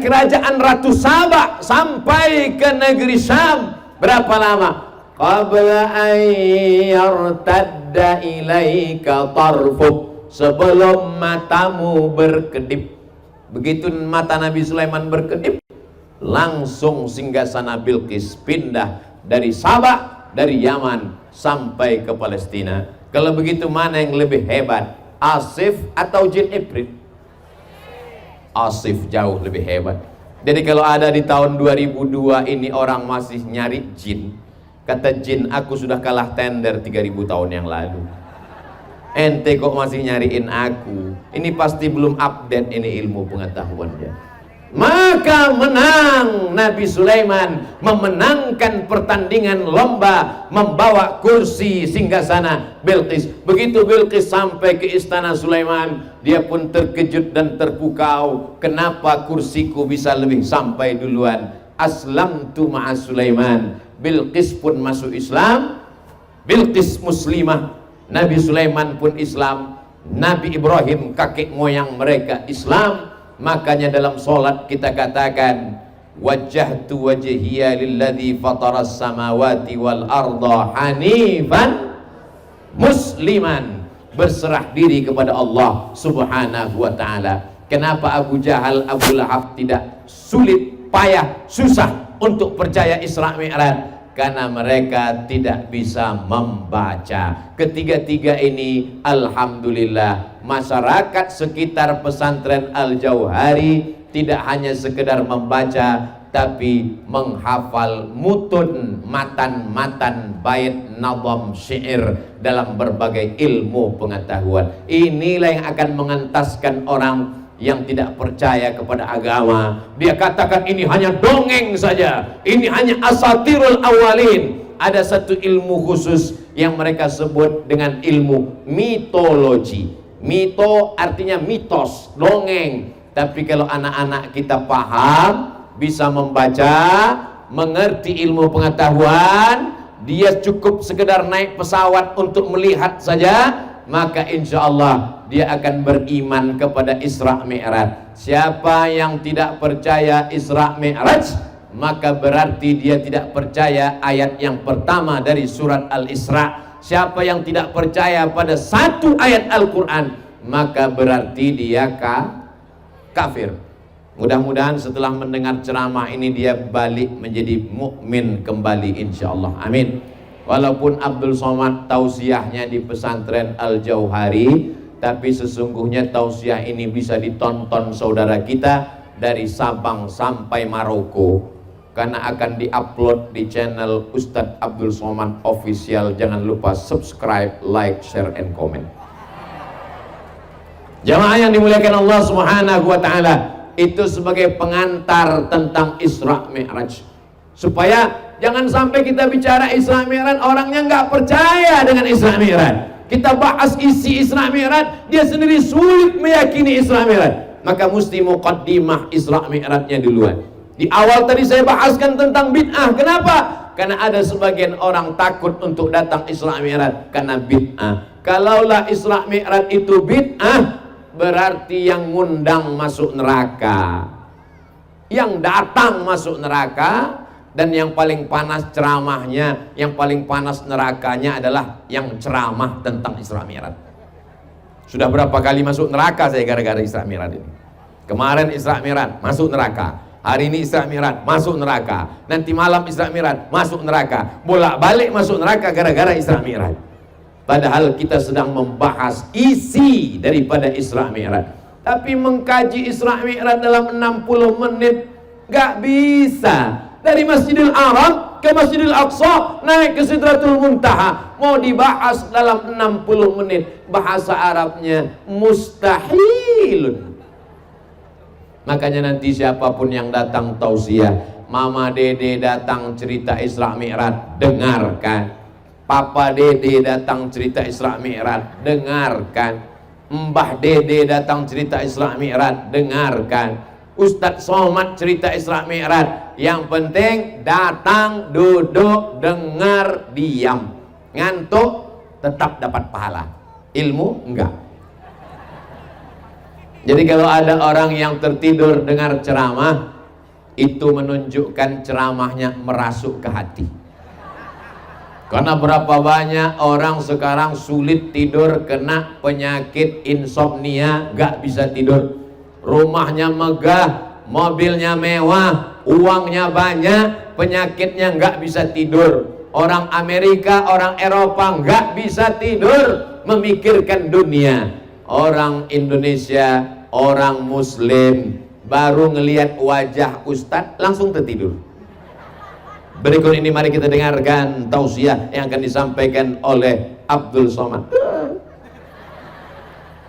kerajaan Ratu Saba sampai ke negeri Syam. Berapa lama? Qabla an yartadda ilaika tarfuk, sebelum matamu berkedip. Begitu mata Nabi Sulaiman berkedip, langsung singgasana Bilqis pindah dari Saba, dari Yaman sampai ke Palestina. Kalau begitu mana yang lebih hebat, Asif atau jin Ifrit? Asif jauh lebih hebat. Jadi kalau ada di tahun 2002 ini orang masih nyari jin, kata jin, aku sudah kalah tender 3000 tahun yang lalu. Ente kok masih nyariin aku? Ini pasti belum update ini ilmu pengetahuannya. Maka menang Nabi Sulaiman, memenangkan pertandingan lomba membawa kursi singgasana Bilqis. Begitu Bilqis sampai ke istana Sulaiman, dia pun terkejut dan terpukau. Kenapa kursiku bisa lebih sampai duluan? Aslamtu ma'a Sulaiman. Bilqis pun masuk Islam. Bilqis muslimah, Nabi Sulaiman pun Islam. Nabi Ibrahim kakek moyang mereka Islam. Makanya dalam solat kita katakan, wajjahtu wajhiya lilladzi fataras samawati wal arda hanifan musliman, berserah diri kepada Allah subhanahu wa ta'ala. Kenapa Abu Jahal, Abu Lahab tidak sulit, payah, susah untuk percaya Isra Mi'raj? Karena mereka tidak bisa membaca. Ketiga-tiga ini alhamdulillah masyarakat sekitar pesantren Al-Jauhari tidak hanya sekedar membaca, tapi menghafal mutun, matan-matan, bait, nadham, syair dalam berbagai ilmu pengetahuan. Inilah yang akan mengentaskan orang yang tidak percaya kepada agama. Dia katakan ini hanya dongeng saja, ini hanya asatirul awalin. Ada satu ilmu khusus yang mereka sebut dengan ilmu mitologi. Mito artinya mitos, dongeng. Tapi kalau anak-anak kita paham, bisa membaca, mengerti ilmu pengetahuan, dia cukup sekedar naik pesawat untuk melihat saja, maka insya Allah dia akan beriman kepada Isra Mi'raj. Siapa yang tidak percaya Isra Mi'raj, maka berarti dia tidak percaya ayat yang pertama dari surat Al-Isra. Siapa yang tidak percaya pada satu ayat Al-Quran, maka berarti dia kafir. Mudah-mudahan setelah mendengar ceramah ini dia balik menjadi mukmin kembali insya Allah. Amin. Walaupun Abdul Somad tausiahnya di pesantren Al-Jauhari, tapi sesungguhnya tausiah ini bisa ditonton saudara kita dari Sabang sampai Maroko, karena akan diupload di channel Ustadz Abdul Somad Official. Jangan lupa subscribe, like, share, and comment. Jamaah yang dimuliakan Allah Subhanahu wa ta'ala, itu sebagai pengantar tentang Isra Mi'raj, supaya jangan sampai kita bicara Isra Mi'raj orangnya nggak percaya dengan Isra Mi'raj. Kita bahas isi Isra Mi'raj, dia sendiri sulit meyakini Isra Mi'raj. Maka mesti muqaddimah Isra Mi'rajnya duluan. Di awal tadi saya bahaskan tentang bid'ah. Kenapa? Karena ada sebagian orang takut untuk datang Isra Mi'raj karena bid'ah. Kalaulah Isra Mi'raj itu bid'ah, berarti yang ngundang masuk neraka, yang datang masuk neraka. Dan yang paling panas ceramahnya, yang paling panas nerakanya adalah yang ceramah tentang Isra Mi'raj. Sudah berapa kali masuk neraka saya gara-gara Isra Mi'raj ini. Kemarin Isra Mi'raj masuk neraka, hari ini Isra Mi'raj masuk neraka, nanti malam Isra Mi'raj masuk neraka, bolak-balik masuk neraka gara-gara Isra Mi'raj. Padahal kita sedang membahas isi daripada Isra Mi'raj. Tapi mengkaji Isra Mi'raj dalam 60 menit gak bisa. Dari Masjidil Haram ke Masjidil Aqsa, naik ke Sidratul Muntaha, mau dibahas dalam 60 menit. Bahasa Arabnya mustahil. Makanya nanti siapapun yang datang tausiah, Mama Dede datang cerita Isra Mi'raj, dengarkan. Papa Dede datang cerita Isra Mi'raj, dengarkan. Mbah Dede datang cerita Isra Mi'raj, dengarkan. Ustadz Somad cerita Isra Mi'raj, yang penting datang, duduk, dengar, diam. Ngantuk tetap dapat pahala, ilmu enggak. Jadi kalau ada orang yang tertidur dengar ceramah, itu menunjukkan ceramahnya merasuk ke hati. Karena berapa banyak orang sekarang sulit tidur, kena penyakit insomnia, gak bisa tidur. Rumahnya megah, mobilnya mewah, uangnya banyak, penyakitnya gak bisa tidur. Orang Amerika, orang Eropa gak bisa tidur memikirkan dunia. Orang Indonesia, orang Muslim baru ngelihat wajah Ustadz langsung tertidur. Berikut ini mari kita dengarkan tausiah yang akan disampaikan oleh Abdul Somad.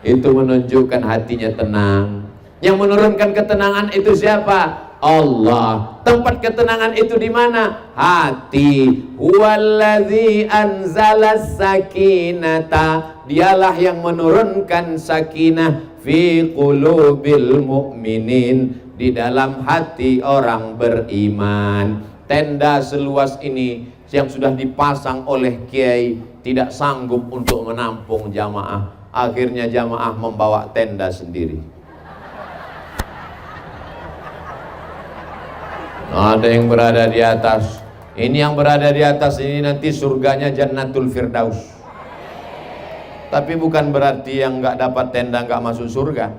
Itu menunjukkan hatinya tenang. Yang menurunkan ketenangan itu siapa? Allah. Tempat ketenangan itu di mana? Hati. Huwallazi anzalas sakinata. Dialah yang menurunkan sakinah fi qulubil mu'minin, di dalam hati orang beriman. Tenda seluas ini yang sudah dipasang oleh kiai tidak sanggup untuk menampung jamaah. Akhirnya jamaah membawa tenda sendiri. Ada yang berada di atas. Ini yang berada di atas ini nanti surganya Jannatul Firdaus. Tapi bukan berarti yang nggak dapat tenda nggak masuk surga.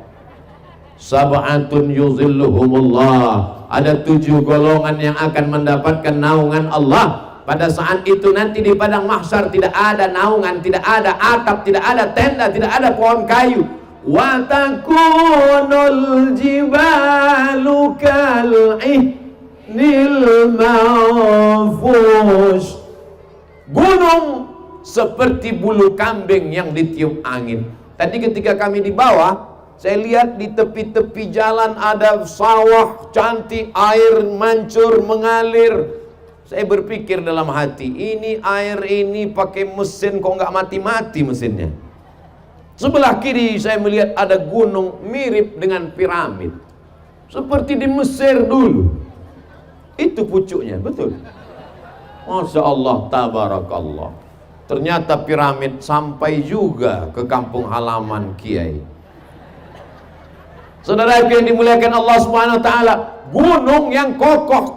Sab'atun yuzilluhumullah. Ada 7 golongan yang akan mendapatkan naungan Allah. Pada saat itu nanti di padang mahsyar tidak ada naungan, tidak ada atap, tidak ada tenda, tidak ada pohon kayu. Wa takunul jibalu kal'ihnil manfush. Gunung seperti bulu kambing yang ditiup angin. Tadi ketika kami di bawah, saya lihat di tepi-tepi jalan ada sawah cantik, air mancur mengalir. Saya berpikir dalam hati, ini air ini pakai mesin kok nggak mati-mati mesinnya. Sebelah kiri saya melihat ada gunung mirip dengan piramid, seperti di Mesir dulu. Itu pucuknya, betul. Masya Allah, tabarakallah. Ternyata piramid sampai juga ke kampung halaman kiai. Saudara yang dimuliakan Allah Subhanahu wa taala, gunung yang kokoh,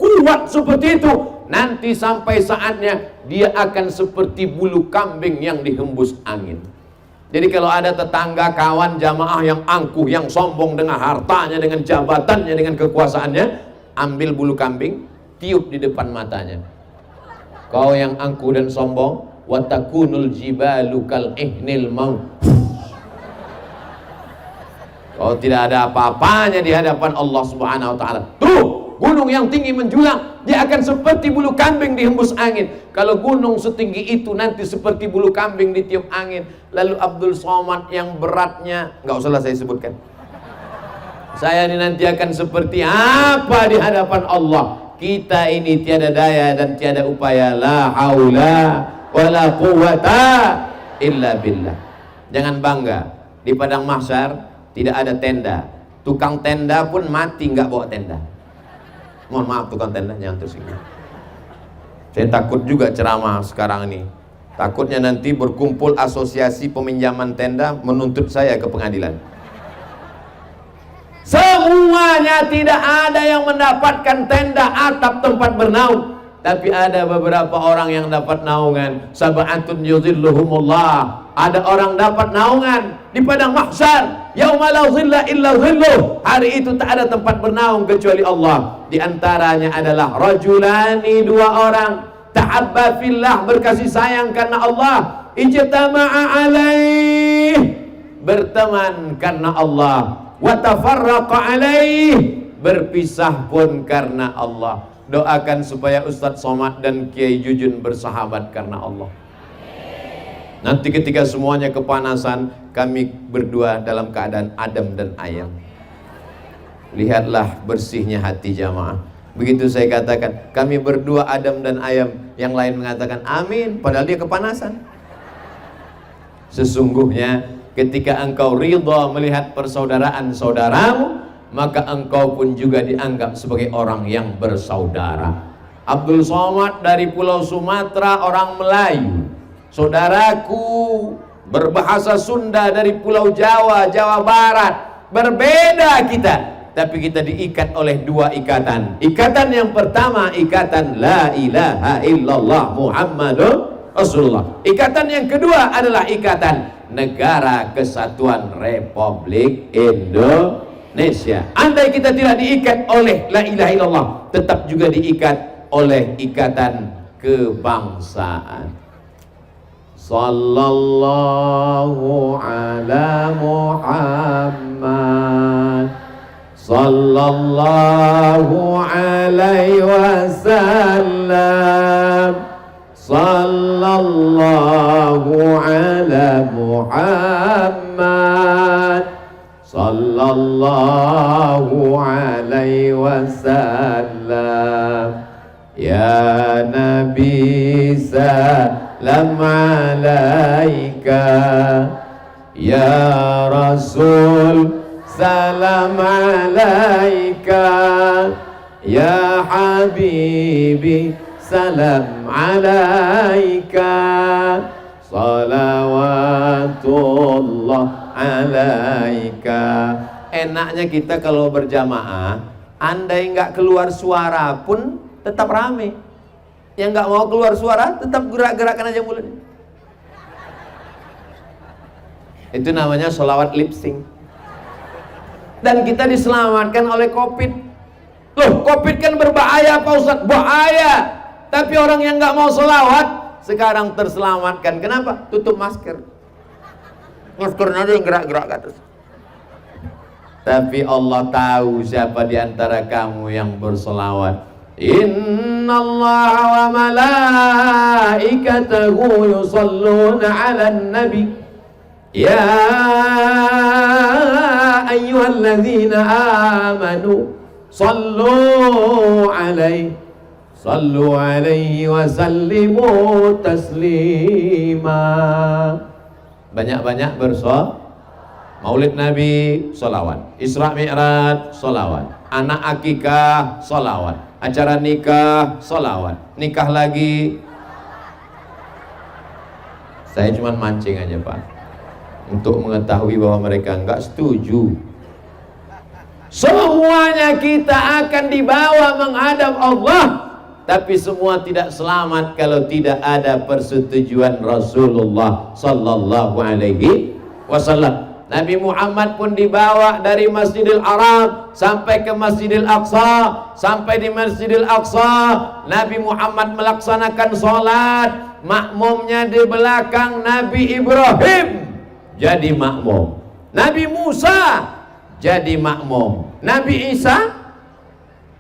kuat seperti itu, nanti sampai saatnya dia akan seperti bulu kambing yang dihembus angin. Jadi kalau ada tetangga, kawan, jamaah yang angkuh, yang sombong dengan hartanya, dengan jabatannya, dengan kekuasaannya, ambil bulu kambing, tiup di depan matanya. Kau yang angkuh dan sombong, wa takunul jibalu kal'ihnil maut. Oh, tidak ada apa-apanya di hadapan Allah Subhanahu wa taala. Tuh, gunung yang tinggi menjulang, dia akan seperti bulu kambing dihembus angin. Kalau gunung setinggi itu nanti seperti bulu kambing ditiup angin. Lalu Abdul Somad yang beratnya, nggak usahlah saya sebutkan. Saya ini nanti akan seperti apa di hadapan Allah. Kita ini tiada daya dan tiada upaya. La haula wala quwata illa billah. Jangan bangga di padang mahsyar tidak ada tenda. Tukang tenda pun mati nggak bawa tenda. Mohon maaf tukang tenda, jangan tersinggung. Saya takut juga ceramah sekarang ini. Takutnya nanti berkumpul asosiasi peminjaman tenda menuntut saya ke pengadilan. Semuanya tidak ada yang mendapatkan tenda, atap, tempat bernaung. Tapi ada beberapa orang yang dapat naungan. Sab'atun yuzilluhumullah. Ada orang dapat naungan di padang mahsyar. Yauma la zilla illa zilluh. Hari itu tak ada tempat bernaung kecuali Allah. Di antaranya adalah rajulani, 2 orang, tahabba fillah, berkasih sayang karena Allah, ijtama'a alaih, berteman karena Allah, wa tafarraqa alaih, berpisah pun karena Allah. Doakan supaya Ustadz Somad dan Kiai Jujun bersahabat karena Allah. Nanti ketika semuanya kepanasan, kami berdua dalam keadaan adem dan ayem. Lihatlah bersihnya hati jamaah. Begitu saya katakan, kami berdua adem dan ayem, yang lain mengatakan amin, padahal dia kepanasan. Sesungguhnya ketika engkau ridha melihat persaudaraan saudaramu, maka engkau pun juga dianggap sebagai orang yang bersaudara. Abdul Somad dari Pulau Sumatera, orang Melayu. Saudaraku berbahasa Sunda dari Pulau Jawa, Jawa Barat. Berbeda kita. tapi kita diikat oleh dua ikatan. Ikatan yang pertama, ikatan la ilaha illallah Muhammadur Rasulullah. Ikatan yang kedua adalah ikatan Negara Kesatuan Republik Indonesia. Andai kita tidak diikat oleh la ilaha illallah, tetap juga diikat oleh ikatan kebangsaan. Sallallahu ala Muhammad, sallallahu alaihi wasallam, sallallahu ala Muhammad, sallallahu alaihi wasallam. Ya Nabi salam alaika, ya Rasul salam alaika, ya Habibi salam alaika, salawatullah alaika. Enaknya kita kalau berjamaah, andai nggak keluar suara pun tetap rame. Yang nggak mau keluar suara tetap gerak-gerakan aja mulutnya. Itu namanya sholawat lip sync. Dan kita diselamatkan oleh COVID. Loh, COVID kan berbahaya Pak Ustadz. Bahaya. Tapi orang yang nggak mau sholawat sekarang terselamatkan. Kenapa? Tutup masker. Maskernya aja yang gerak-gerak ke atas. Tapi Allah tahu siapa di antara kamu yang bersolawat. Innallaha wa malaikatahu yusalluna 'alan nabi. Ya ayyuhalladzina amanu sallu 'alaihi wa sallimu taslima. Banyak-banyak bersolawat. Maulid Nabi, solawat. Isra Mi'raj, solawat. Anak akikah, solawat. Acara nikah, solawat. Nikah lagi. Saya cuma mancing aja Pak, untuk mengetahui bahwa mereka enggak setuju. Semuanya kita akan dibawa menghadap Allah, tapi semua tidak selamat kalau tidak ada persetujuan Rasulullah sallallahu alaihi wasallam. Nabi Muhammad pun dibawa dari Masjidil Haram sampai ke Masjidil Aqsa. Sampai di Masjidil Aqsa, Nabi Muhammad melaksanakan sholat. Makmumnya di belakang Nabi Ibrahim jadi makmum, Nabi Musa jadi makmum, Nabi Isa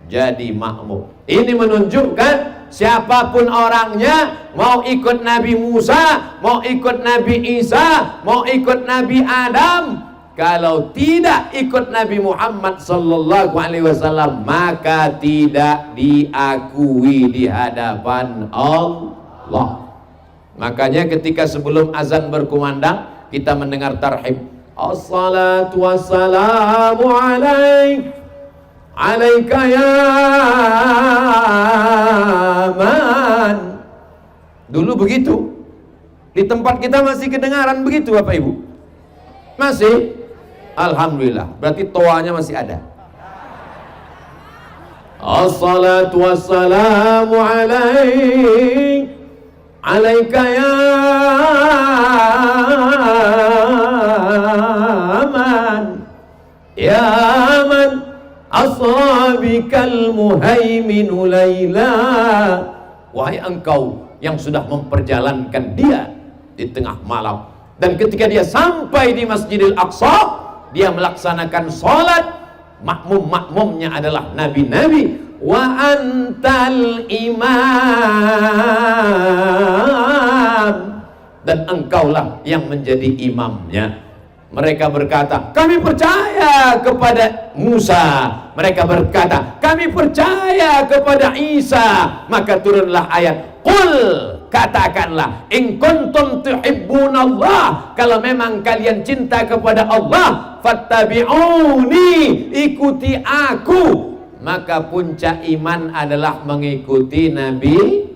jadi makmum. Ini menunjukkan siapapun orangnya, mau ikut Nabi Musa, mau ikut Nabi Isa, mau ikut Nabi Adam, kalau tidak ikut Nabi Muhammad sallallahu alaihi wasallam, maka tidak diakui di hadapan Allah. Makanya ketika sebelum azan berkumandang, kita mendengar tarhib. Assalatu wassalamu alaika ya man. Dulu begitu. Di tempat kita masih kedengaran begitu Bapak Ibu? Masih? Alhamdulillah. Berarti toanya masih ada. Assalatu wassalamu alaika ya man, ya man ashabikal muhaiminu laila. Wahai engkau yang sudah memperjalankan dia di tengah malam, dan ketika dia sampai di Masjidil Aqsa, dia melaksanakan sholat. Makmum-makmumnya adalah nabi-nabi. Wa antal imam, dan engkaulah yang menjadi imamnya. Mereka berkata, kami percaya kepada Musa. Mereka berkata, kami percaya kepada Isa. Maka turunlah ayat, qul, katakanlah, in kuntum tuhibbunallah, kalau memang kalian cinta kepada Allah, fattabi'uni, ikuti aku. Maka puncak iman adalah mengikuti Nabi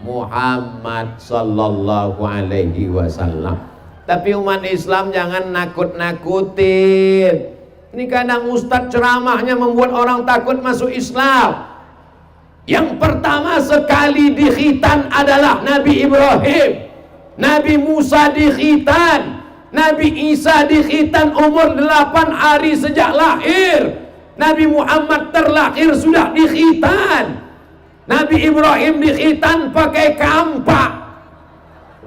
Muhammad sallallahu alaihi wasallam. Tapi umat Islam jangan nakut-nakutin. Ini kadang ustadz ceramahnya membuat orang takut masuk Islam. Yang pertama sekali dikhitan adalah Nabi Ibrahim, Nabi Musa dikhitan, Nabi Isa dikhitan umur 8 hari sejak lahir, Nabi Muhammad terlahir sudah dikhitan, Nabi Ibrahim dikhitan pakai kampak.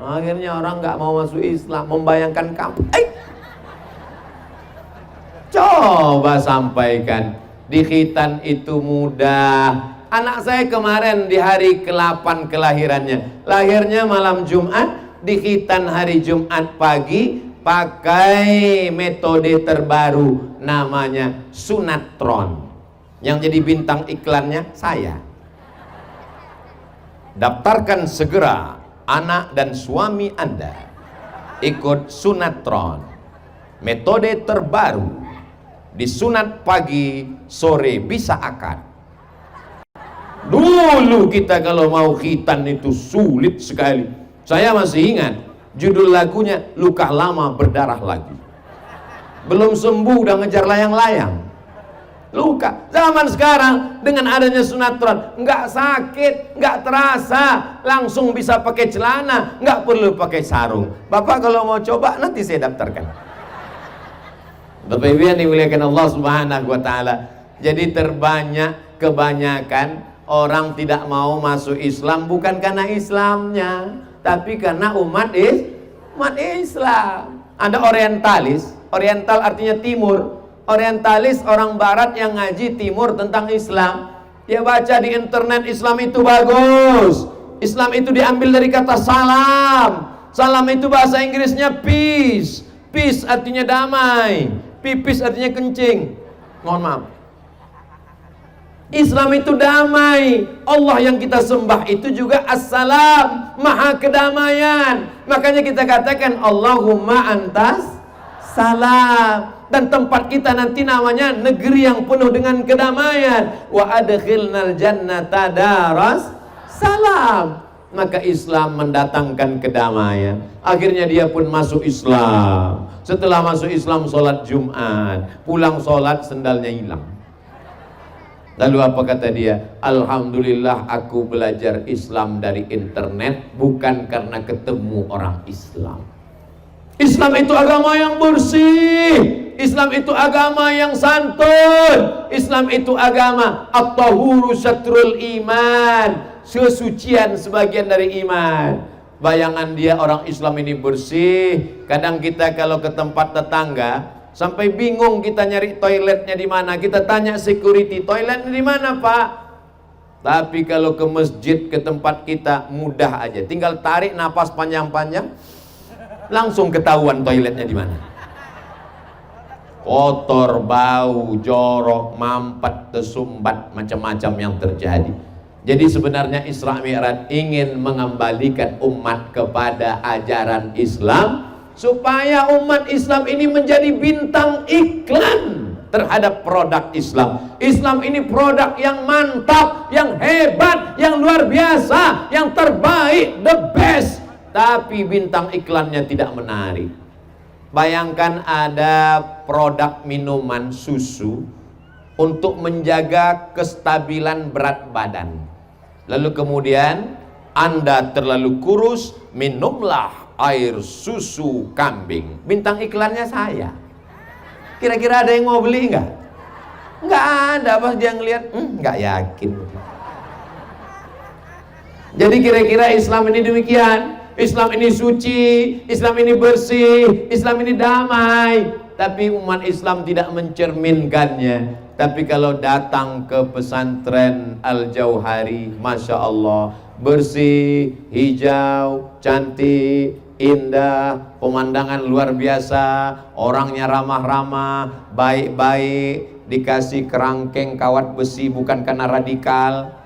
Akhirnya orang nggak mau masuk Islam, membayangkan kampak. Coba sampaikan, dikhitan itu mudah. Anak saya kemarin di hari ke-8 kelahirannya, lahirnya malam Jumat, dikhitan hari Jumat pagi, pakai metode terbaru namanya sunatron. Yang jadi bintang iklannya saya. Daftarkan segera anak dan suami Anda ikut sunatron, metode terbaru. Disunat pagi, sore bisa akad. Dulu kita kalau mau khitan itu sulit sekali. Saya masih ingat judul lagunya Luka Lama Berdarah Lagi. Belum sembuh udah ngejar layang-layang. Luka. Zaman sekarang dengan adanya sunatron, nggak sakit, nggak terasa, langsung bisa pakai celana, nggak perlu pakai sarung. Bapak kalau mau coba nanti saya daftarkan. Bapak Ibu yang dimuliakan Allah Subhanahu wa taala. Jadi kebanyakan orang tidak mau masuk Islam bukan karena Islamnya, tapi karena umat Islam. Ada orientalis, oriental artinya timur. Orientalis orang barat yang ngaji timur tentang Islam. Dia baca di internet Islam itu bagus. Islam itu diambil dari kata salam. Salam itu bahasa Inggrisnya peace. Peace artinya damai. Pipis artinya kencing. Mohon maaf. Islam itu damai. Allah yang kita sembah itu juga assalam, maha kedamaian. Makanya kita katakan Allahumma antas salam. Dan tempat kita nanti namanya negeri yang penuh dengan kedamaian. Wa adkhilnal jannata daras salam. Maka Islam mendatangkan kedamaian. Akhirnya dia pun masuk Islam. Setelah masuk Islam, sholat Jumat, pulang sholat sendalnya hilang. Lalu apa kata dia? Alhamdulillah aku belajar Islam dari internet, bukan karena ketemu orang Islam. Islam itu agama yang bersih, Islam itu agama yang santun, Islam itu agama at-tahuru syatrul iman, kesucian sebagian dari iman. Bayangan dia orang Islam ini bersih. Kadang kita kalau ke tempat tetangga sampai bingung kita nyari toiletnya di mana. Kita tanya security, toiletnya di mana Pak? Tapi kalau ke masjid, ke tempat kita mudah aja. Tinggal tarik napas panjang-panjang, langsung ketahuan toiletnya di mana. Kotor, bau, jorok, mampet, tersumbat, macam-macam yang terjadi. Jadi sebenarnya Isra Mi'raj ingin mengembalikan umat kepada ajaran Islam, supaya umat Islam ini menjadi bintang iklan terhadap produk Islam. Islam ini produk yang mantap, yang hebat, yang luar biasa, yang terbaik, the best. Tapi bintang iklannya tidak menarik. Bayangkan ada produk minuman susu untuk menjaga kestabilan berat badan. Lalu kemudian Anda terlalu kurus, minumlah air susu kambing. Bintang iklannya saya. Kira-kira ada yang mau beli enggak? Enggak ada. Pas dia ngelihat, enggak yakin. Jadi kira-kira Islam ini demikian. Islam ini suci, Islam ini bersih, Islam ini damai. Tapi umat Islam tidak mencerminkannya. Tapi kalau datang ke pesantren Al-Jauhari, Masya Allah, bersih, hijau, cantik, indah, pemandangan luar biasa, orangnya ramah-ramah, baik-baik, dikasih kerangkeng kawat besi bukan karena radikal.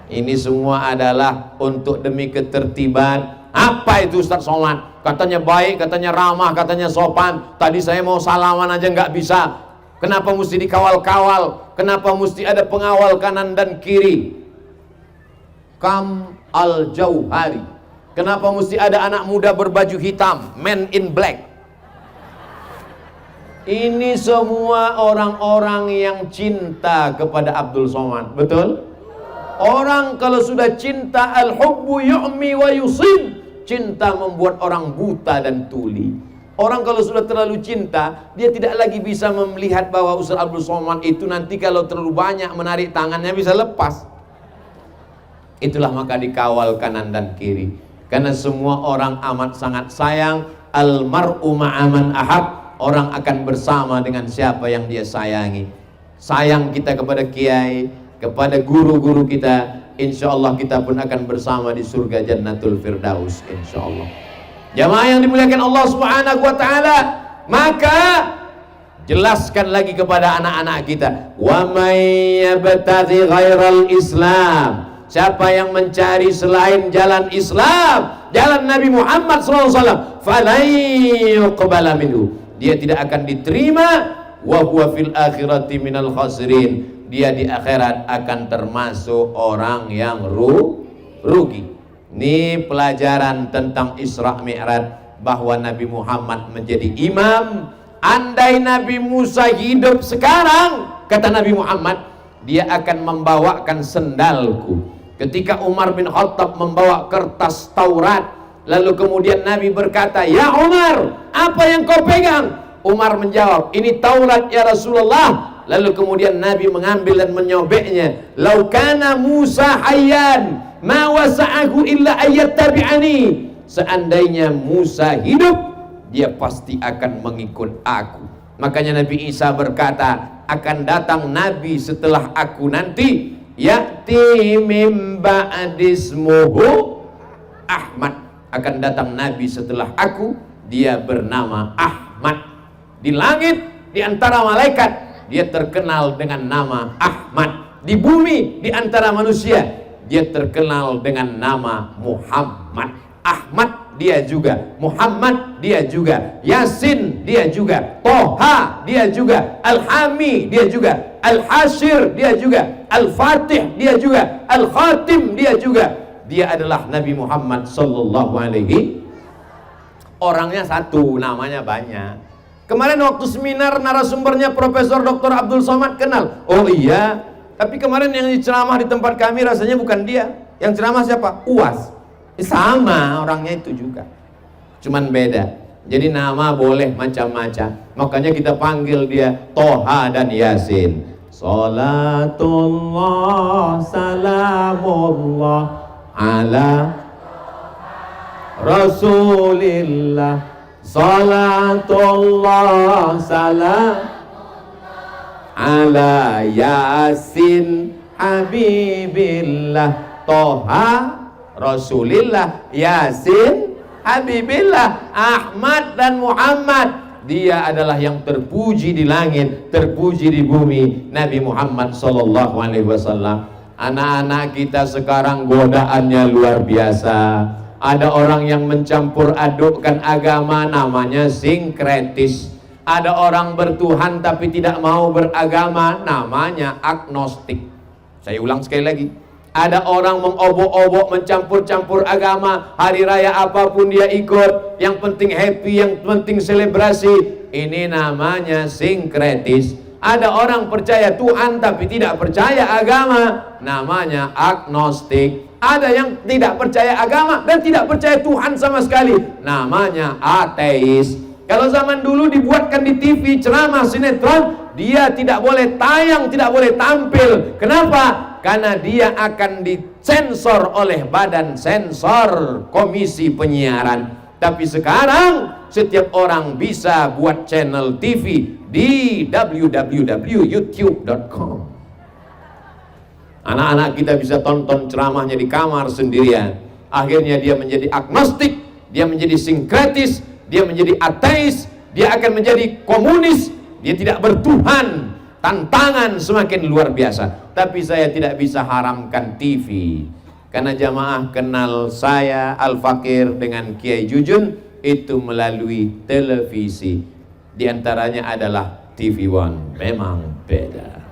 Ini semua adalah untuk demi ketertiban. Apa itu Ustaz sholat? Katanya baik, katanya ramah, katanya sopan. Tadi saya mau salaman aja nggak bisa. Kenapa mesti dikawal-kawal? Kenapa mesti ada pengawal kanan dan kiri? Kam Al-Jauhari. Kenapa mesti ada anak muda berbaju hitam, man in black? Ini semua orang-orang yang cinta kepada Abdul Somad. Betul? Orang kalau sudah cinta, al-hubbu yu'mi wa yusib. Cinta membuat orang buta dan tuli. Orang kalau sudah terlalu cinta, dia tidak lagi bisa melihat bahwa Ustaz Abdul Somad itu nanti kalau terlalu banyak menarik tangannya bisa lepas. Itulah maka dikawal kanan dan kiri. Karena semua orang amat sangat sayang. Al-mar'u ma'aman ahab. Orang akan bersama dengan siapa yang dia sayangi. Sayang kita kepada kiai, kepada guru-guru kita, insya Allah kita pun akan bersama di surga Jannatul Firdaus, insya Allah. Jamaah yang dimuliakan Allah Subhanahu wa ta'ala, maka jelaskan lagi kepada anak-anak kita, wa may yabtaghi ghairal Islam, siapa yang mencari selain jalan Islam, jalan Nabi Muhammad SAW, falan yuqbala minhu, dia tidak akan diterima, wa huwa fil akhirati minal khasirin, dia di akhirat akan termasuk orang yang rugi. Ini pelajaran tentang Isra Mi'raj, bahwa Nabi Muhammad menjadi imam. Andai Nabi Musa hidup sekarang, kata Nabi Muhammad, dia akan membawakan sendalku. Ketika Umar bin Khattab membawa kertas Taurat, lalu kemudian Nabi berkata, ya Umar, apa yang kau pegang? Umar menjawab, ini Taurat ya Rasulullah. Lalu kemudian Nabi mengambil dan menyobeknya. Lau kana Musa hayyan ma wasa'ahu illa ayyattabi'ani. Seandainya Musa hidup, dia pasti akan mengikut aku. Makanya Nabi Isa berkata, akan datang Nabi setelah aku nanti, ya'ti mim ba'dismuhu Ahmad. Akan datang Nabi setelah aku, dia bernama Ahmad. Di langit, di antara malaikat, dia terkenal dengan nama Ahmad. Di bumi, di antara manusia, dia terkenal dengan nama Muhammad. Ahmad dia juga, Muhammad dia juga, Yasin dia juga, Toha dia juga, Al-Hami dia juga, Al-Hashir dia juga, Al-Fatih dia juga, Al-Khatim dia juga. Dia adalah Nabi Muhammad sallallahu alaihi. Orangnya satu, namanya banyak. Kemarin waktu seminar narasumbernya Profesor Dr. Abdul Somad kenal. Oh iya, tapi kemarin yang ceramah di tempat kami rasanya bukan dia. Yang ceramah siapa? UAS. Sama orangnya itu juga, cuman beda. Jadi nama boleh macam-macam. Makanya kita panggil dia Toha dan Yasin. Salatullah salamullah ala Rasulillah. Salatullah salam ala Yasin Habibillah. Toha Rasulillah, Yasin Habibillah, Ahmad dan Muhammad. Dia adalah yang terpuji di langit, terpuji di bumi, Nabi Muhammad sallallahu alaihi wasallam. Anak-anak kita sekarang godaannya luar biasa. Ada orang yang mencampur adukkan agama, namanya sinkretis. Ada orang bertuhan tapi tidak mau beragama, namanya agnostik. Saya ulang sekali lagi. Ada orang mengobok-obok, mencampur-campur agama. Hari raya apapun dia ikut. Yang penting happy, yang penting selebrasi. Ini namanya sinkretis. Ada orang percaya Tuhan tapi tidak percaya agama, namanya agnostik. Ada yang tidak percaya agama dan tidak percaya Tuhan sama sekali, namanya ateis. Kalau zaman dulu dibuatkan di TV ceramah sinetron, dia tidak boleh tayang, tidak boleh tampil. Kenapa? Karena dia akan disensor oleh badan sensor Komisi Penyiaran. Tapi sekarang setiap orang bisa buat channel TV di www.youtube.com. Anak-anak kita bisa tonton ceramahnya di kamar sendirian. Akhirnya dia menjadi agnostik, dia menjadi sinkretis, dia menjadi ateis, dia akan menjadi komunis, dia tidak bertuhan. Tantangan semakin luar biasa. Tapi saya tidak bisa haramkan TV, karena jamaah kenal saya Al-Fakir dengan Kiai Jujun itu melalui televisi. Di antaranya adalah TV One. Memang beda.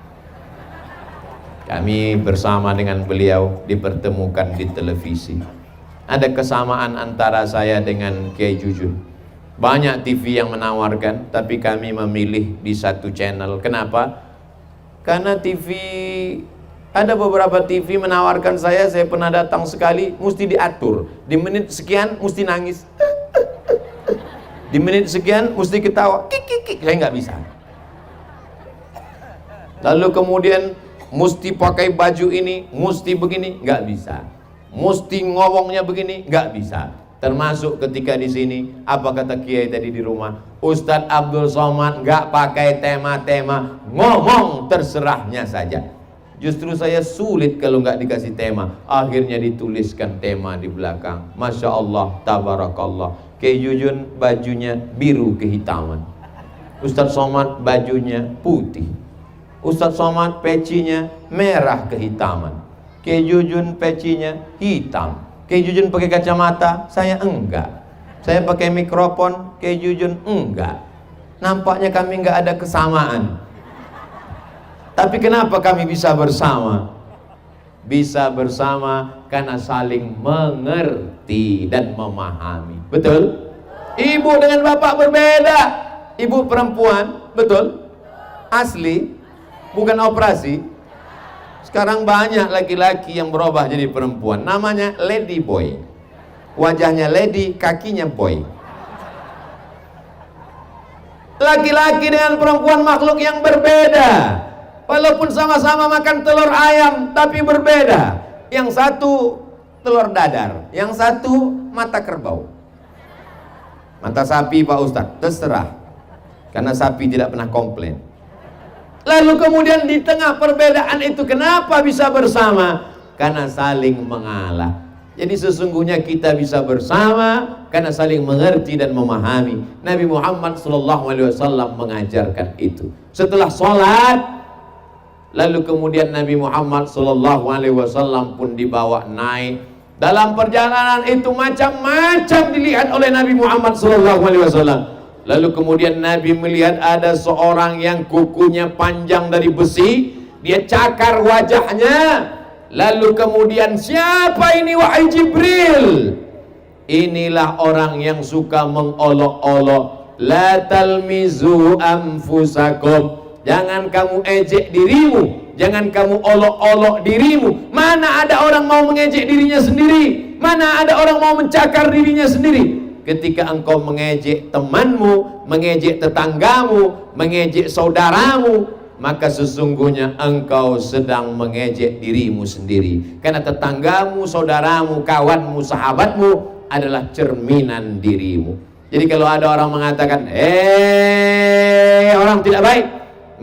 Kami bersama dengan beliau dipertemukan di televisi. Ada kesamaan antara saya dengan Kiai Jujun. Banyak TV yang menawarkan, tapi kami memilih di satu channel. Kenapa? Karena TV, ada beberapa TV menawarkan saya pernah datang sekali, mesti diatur. Di menit sekian mesti nangis. Di menit sekian mesti ketawa. Kik. Saya nggak bisa. Lalu kemudian mesti pakai baju ini, mesti begini, nggak bisa. Mesti ngomongnya begini, nggak bisa. Termasuk ketika di sini, apa kata Kiai tadi di rumah? Ustadz Abdul Somad nggak pakai tema-tema, ngomong terserahnya saja. Justru saya sulit kalau nggak dikasih tema. Akhirnya dituliskan tema di belakang. Masya Allah, tabarakallah. Kiai Jujun bajunya biru kehitaman. Ustadz Somad bajunya putih. Ustadz Somad pecinya merah kehitaman. Kiai Jujun pecinya hitam. Kiai Jujun pakai kacamata, saya enggak. Saya pakai mikrofon, Kiai Jujun enggak. Nampaknya kami enggak ada kesamaan. Tapi kenapa kami bisa bersama? Bisa bersama karena saling mengerti dan memahami. Betul? Ibu dengan bapak berbeda. Ibu perempuan, betul? Asli, bukan operasi. Sekarang banyak laki-laki yang berubah jadi perempuan. Namanya lady boy. Wajahnya lady, kakinya boy. Laki-laki dengan perempuan makhluk yang berbeda. Walaupun sama-sama makan telur ayam, tapi berbeda. Yang satu telur dadar, yang satu mata kerbau. Mata sapi Pak Ustadz, terserah. Karena sapi tidak pernah komplain. Lalu kemudian di tengah perbedaan itu kenapa bisa bersama? Karena saling mengalah. Jadi sesungguhnya kita bisa bersama karena saling mengerti dan memahami. Nabi Muhammad SAW mengajarkan itu. Setelah sholat, lalu kemudian Nabi Muhammad SAW pun dibawa naik. Dalam perjalanan itu macam-macam dilihat oleh Nabi Muhammad SAW. Lalu kemudian Nabi melihat ada seorang yang kukunya panjang dari besi, dia cakar wajahnya. Lalu kemudian, siapa ini wahai Jibril? Inilah orang yang suka mengolok-olok. La talmizu anfusakum. Jangan kamu ejek dirimu, jangan kamu olok-olok dirimu. Mana ada orang mau mengejek dirinya sendiri? Mana ada orang mau mencakar dirinya sendiri? Ketika engkau mengejek temanmu, mengejek tetanggamu, mengejek saudaramu, maka sesungguhnya engkau sedang mengejek dirimu sendiri. Karena tetanggamu, saudaramu, kawanmu, sahabatmu adalah cerminan dirimu. Jadi kalau ada orang mengatakan, orang tidak baik,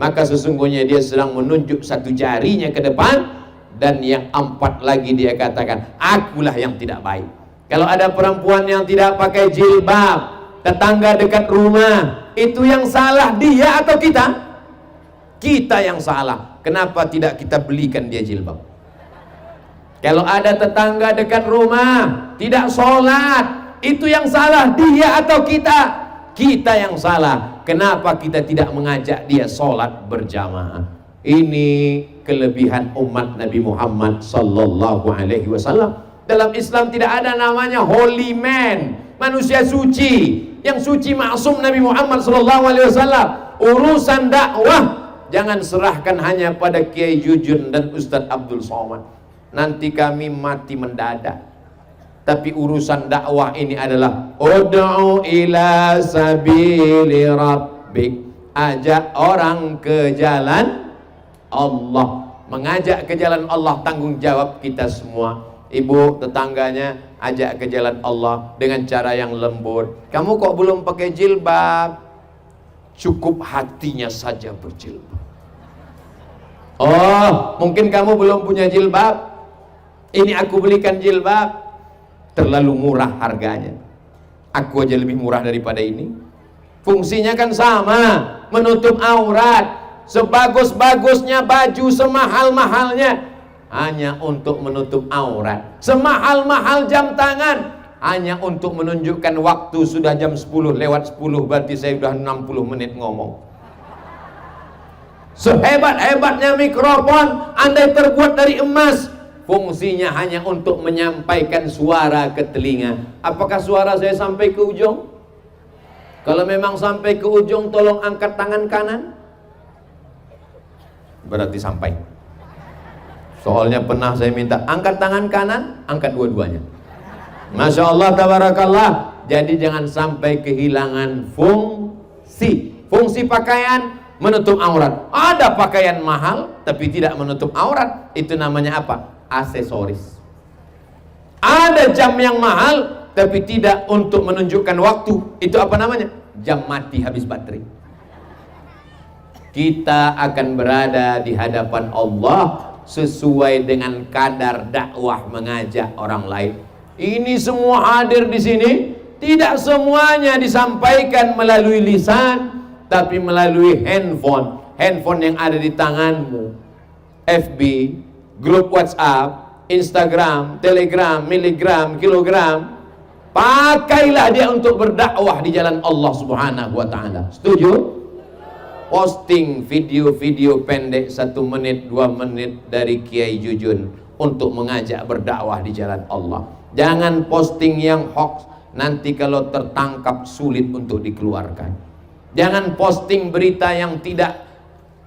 maka sesungguhnya dia sedang menunjuk satu jarinya ke depan, dan yang empat lagi dia katakan, akulah yang tidak baik. Kalau ada perempuan yang tidak pakai jilbab, tetangga dekat rumah, itu yang salah dia atau kita? Kita yang salah. Kenapa tidak kita belikan dia jilbab? Kalau ada tetangga dekat rumah tidak sholat, itu yang salah dia atau kita? Kita yang salah. Kenapa kita tidak mengajak dia sholat berjamaah? Ini kelebihan umat Nabi Muhammad sallallahu alaihi wasallam. Dalam Islam tidak ada namanya holy man, manusia suci. Yang suci maksum Nabi Muhammad SAW. Urusan dakwah jangan serahkan hanya pada Kiai Jujun dan Ustadz Abdul Somad. Nanti kami mati mendadak. Tapi urusan dakwah ini adalah ud'u ila sabili rabbik. Ajak orang ke jalan Allah. Mengajak ke jalan Allah tanggung jawab kita semua. Ibu tetangganya ajak ke jalan Allah dengan cara yang lembut. Kamu kok belum pakai jilbab? Cukup hatinya saja berjilbab. Oh, mungkin kamu belum punya jilbab. Ini aku belikan jilbab. Terlalu murah harganya. Aku aja lebih murah daripada ini. Fungsinya kan sama, menutup aurat. Sebagus-bagusnya baju, semahal-mahalnya hanya untuk menutup aurat. Semahal-mahal jam tangan hanya untuk menunjukkan waktu. Sudah jam 10 lewat 10, berarti saya sudah 60 menit ngomong. Sehebat-hebatnya mikrofon, andai terbuat dari emas, fungsinya hanya untuk menyampaikan suara ke telinga. Apakah suara saya sampai ke ujung? Kalau memang sampai ke ujung, tolong angkat tangan kanan, berarti sampai. Soalnya pernah saya minta angkat tangan kanan, angkat dua-duanya. Masya Allah, tabarakallah. Jadi jangan sampai kehilangan fungsi. Fungsi pakaian menutup aurat. Ada pakaian mahal tapi tidak menutup aurat, itu namanya apa? Aksesoris. Ada jam yang mahal tapi tidak untuk menunjukkan waktu, itu apa namanya? Jam mati, habis baterai. Kita akan berada di hadapan Allah sesuai dengan kadar dakwah mengajak orang lain. Ini semua hadir di sini, tidak semuanya disampaikan melalui lisan, tapi melalui handphone. Handphone yang ada di tanganmu, FB, grup WhatsApp, Instagram, Telegram, miligram, kilogram. Pakailah dia untuk berdakwah di jalan Allah Subhanahu wa ta'ala. Setuju? Posting video-video pendek 1 menit, 2 menit dari Kiai Jujun untuk mengajak berdakwah di jalan Allah. Jangan posting yang hoax, nanti kalau tertangkap sulit untuk dikeluarkan. Jangan posting berita yang tidak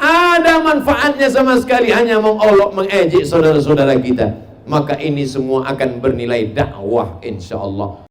ada manfaatnya sama sekali, hanya mengolok mengejek saudara-saudara kita. Maka ini semua akan bernilai dakwah insyaallah.